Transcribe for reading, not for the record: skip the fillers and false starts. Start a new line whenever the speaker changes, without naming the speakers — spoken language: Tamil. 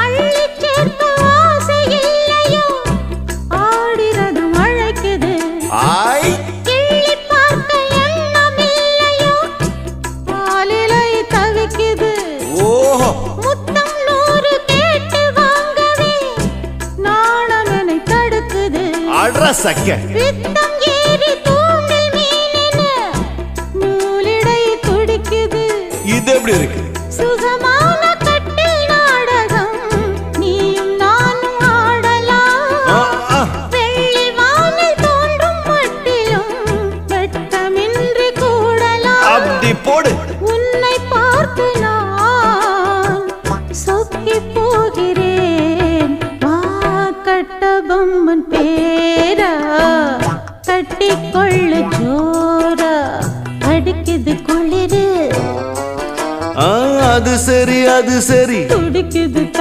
அள்ளி சேர்க்க ஆசை இல்லையோ ஆடிரது அழைக்குது
ஆய்
கிள்ளி பார்க்க எண்ணம் இல்லையோ பாலிலை தவிக்குது
ஓஹோ
முத்தம் 100 கேட்டு வாங்கவே நாணமெனை தடுக்குது
அட்ரா சக்க
பித்தம் ஏறி தூண்டில் மீனென நூலிடை துடிக்குது
இது எப்படி இருக்கு
சுகமான கட்டில் நாடகம் நீயும் நானும் ஆடலாம் வெள்ளி வானில் தோன்றும் மட்டிலும் வெட்டமின்றி கூடலாம்
அப்படி போடு
உன்னை பார்த்து நான் சொக்கி போகிறேன் வா கட்ட பொம்மன் பேரா கட்டிக்கொள்ள ஜோரா அடிக்குது குளிரு
அது சரி
துடிக்குது